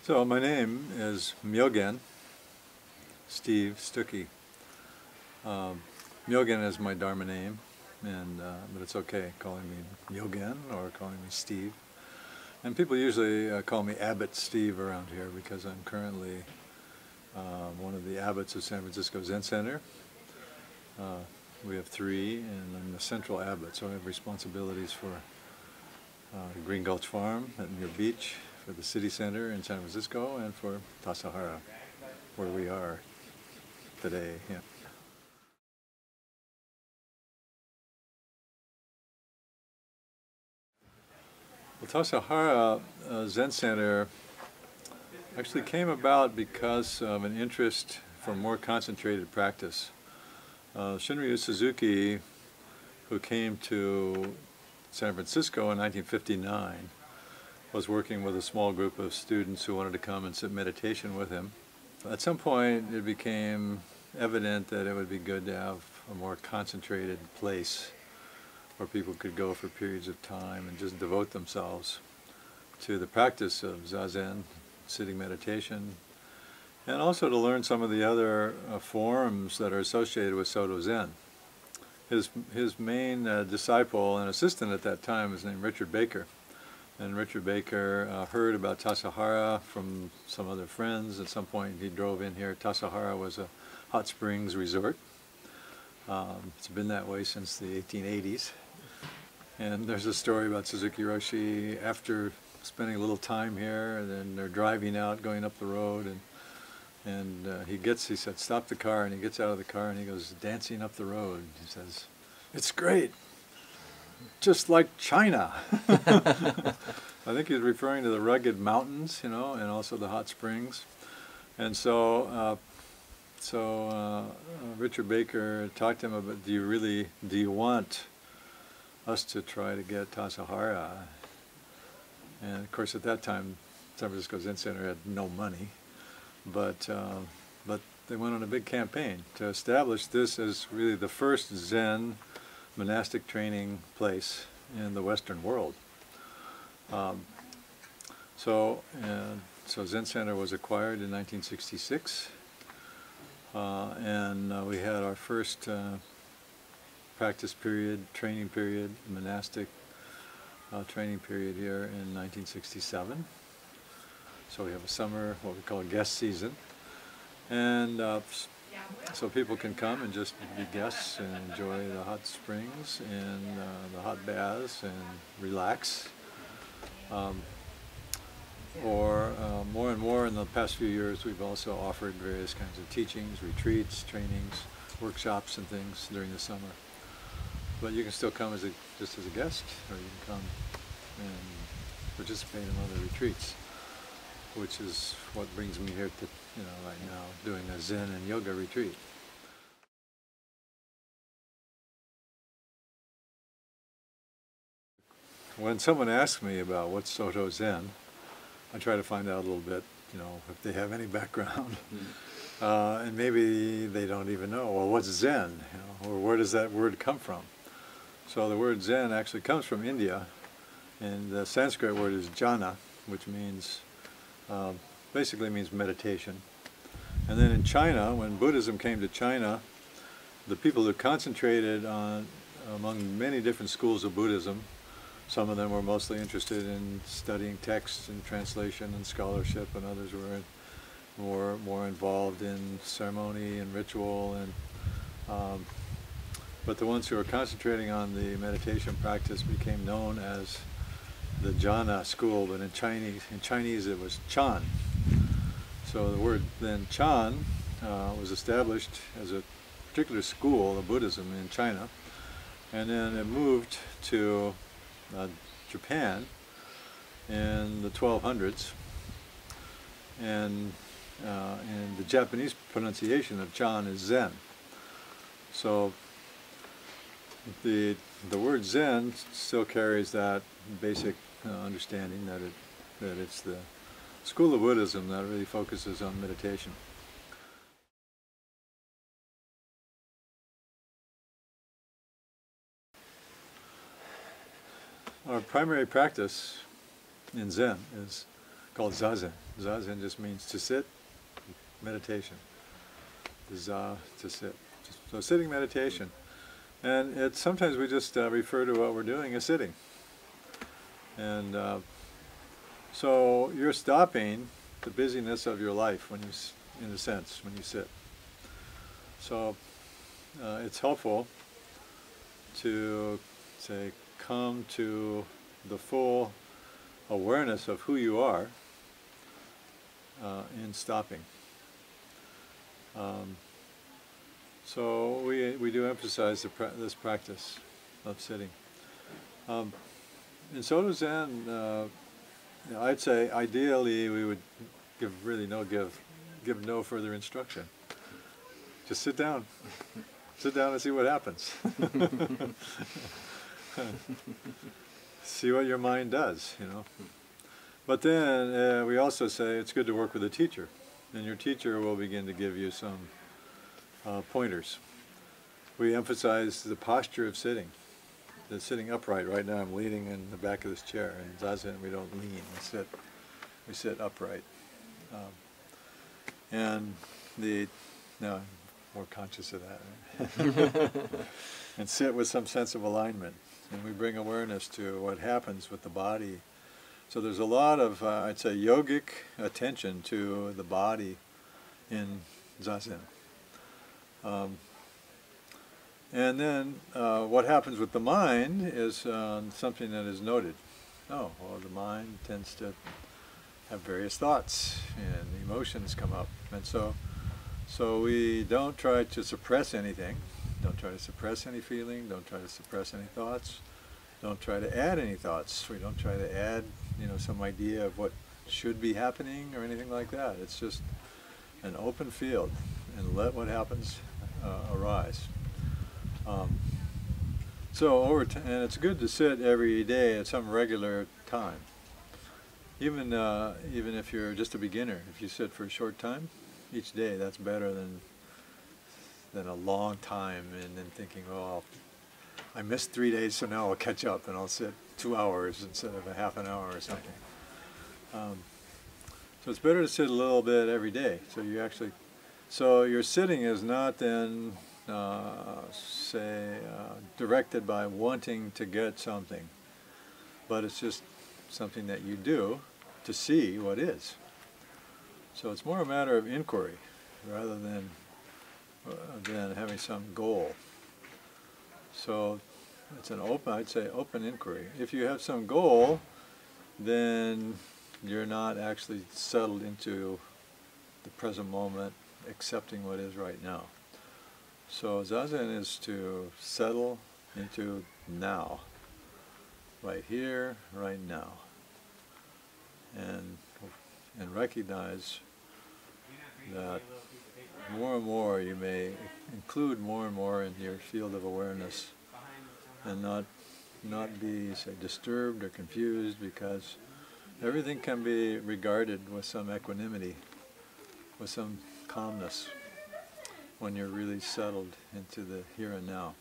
So my name is Myogen Steve Stuckey. Myogen is my Dharma name, but it's okay calling me Myogen or calling me Steve. And people usually call me Abbot Steve around here because I'm currently one of the abbots of San Francisco Zen Center. We have three, and I'm the central abbot, so I have responsibilities for Green Gulch Farm at Muir Beach, for the city center in San Francisco, and for Tassajara, where we are today. Yeah. The Tassajara Zen Center actually came about because of an interest for more concentrated practice. Shunryu Suzuki, who came to San Francisco in 1959, was working with a small group of students who wanted to come and sit meditation with him. At some point it became evident that it would be good to have a more concentrated place where people could go for periods of time and just devote themselves to the practice of Zazen, sitting meditation, and also to learn some of the other forms that are associated with Soto Zen. His main disciple and assistant at that time was named Richard Baker. And Richard Baker heard about Tassajara from some other friends. At some point he drove in here. Tassajara was a hot springs resort. It's been that way since the 1880s. And there's a story about Suzuki Roshi after spending a little time here, and then they're driving out, going up the road, and he said, stop the car, and he gets out of the car and he goes dancing up the road. He says, it's great. Just like China. I think he's referring to the rugged mountains, and also the hot springs. And so, Richard Baker talked to him about, do you want us to try to get Tassajara? And of course, at that time, San Francisco Zen Center had no money, but they went on a big campaign to establish this as really the first Zen monastic training place in the Western world. So Zen Center was acquired in 1966, and we had our first practice period, training period, monastic training period here in 1967. So we have a summer, what we call a guest season, and so people can come and just be guests and enjoy the hot springs and the hot baths and relax. Or more and more in the past few years, we've also offered various kinds of teachings, retreats, trainings, workshops and things during the summer. But you can still come just as a guest, or you can come and participate in other retreats, which is what brings me here to, right now, doing a Zen and yoga retreat. When someone asks me about what's Soto Zen, I try to find out a little bit, if they have any background. And maybe they don't even know, well, what's Zen? Or where does that word come from? So the word Zen actually comes from India, and the Sanskrit word is jhana, which means, basically means meditation. And then in China, when Buddhism came to China, the people who concentrated on, among many different schools of Buddhism, some of them were mostly interested in studying texts and translation and scholarship, and others were more involved in ceremony and ritual. But the ones who were concentrating on the meditation practice became known as the jhana school, but in Chinese it was Chan. So the word then Chan was established as a particular school of Buddhism in China, and then it moved to Japan in the 1200s, and the Japanese pronunciation of Chan is Zen. So the word Zen still carries that basic understanding that it's the school of Buddhism that really focuses on meditation. Our primary practice in Zen is called Zazen. Zazen just means to sit, meditation. Za, to sit. So sitting meditation. And it's sometimes we just refer to what we're doing as sitting. And so you're stopping the busyness of your life when you, in a sense, when you sit. So it's helpful to, say, come to the full awareness of who you are in stopping. So we do emphasize this practice of sitting. In Soto Zen, I'd say ideally we would give no further instruction. Just sit down. Sit down and see what happens. See what your mind does, you know. But then we also say it's good to work with a teacher, and your teacher will begin to give you some pointers. We emphasize the posture of sitting. The sitting upright. Right now I'm leaning in the back of this chair. In Zazen we don't lean, we sit upright. And now I'm more conscious of that. Right? And sit with some sense of alignment. And we bring awareness to what happens with the body. So there's a lot of, I'd say, yogic attention to the body in Zazen. And then what happens with the mind is something that is noted. Oh, well, the mind tends to have various thoughts and emotions come up. And so we don't try to suppress anything. Don't try to suppress any feeling. Don't try to suppress any thoughts. Don't try to add any thoughts. We don't try to add, some idea of what should be happening or anything like that. It's just an open field, and let what happens arise. So over time, and it's good to sit every day at some regular time. Even if you're just a beginner, if you sit for a short time each day, that's better than a long time and then thinking, oh, I missed 3 days, so now I'll catch up and I'll sit 2 hours instead of a half an hour or something. So it's better to sit a little bit every day. So your sitting is not then, directed by wanting to get something, but it's just something that you do to see what is. So it's more a matter of inquiry rather than having some goal. So it's an open inquiry. If you have some goal, then you're not actually settled into the present moment, accepting what is right now. So Zazen is to settle into now, right here, right now, and recognize that more and more you may include more and more in your field of awareness, and not be, say, disturbed or confused, because everything can be regarded with some equanimity, with some calmness, when you're really settled into the here and now.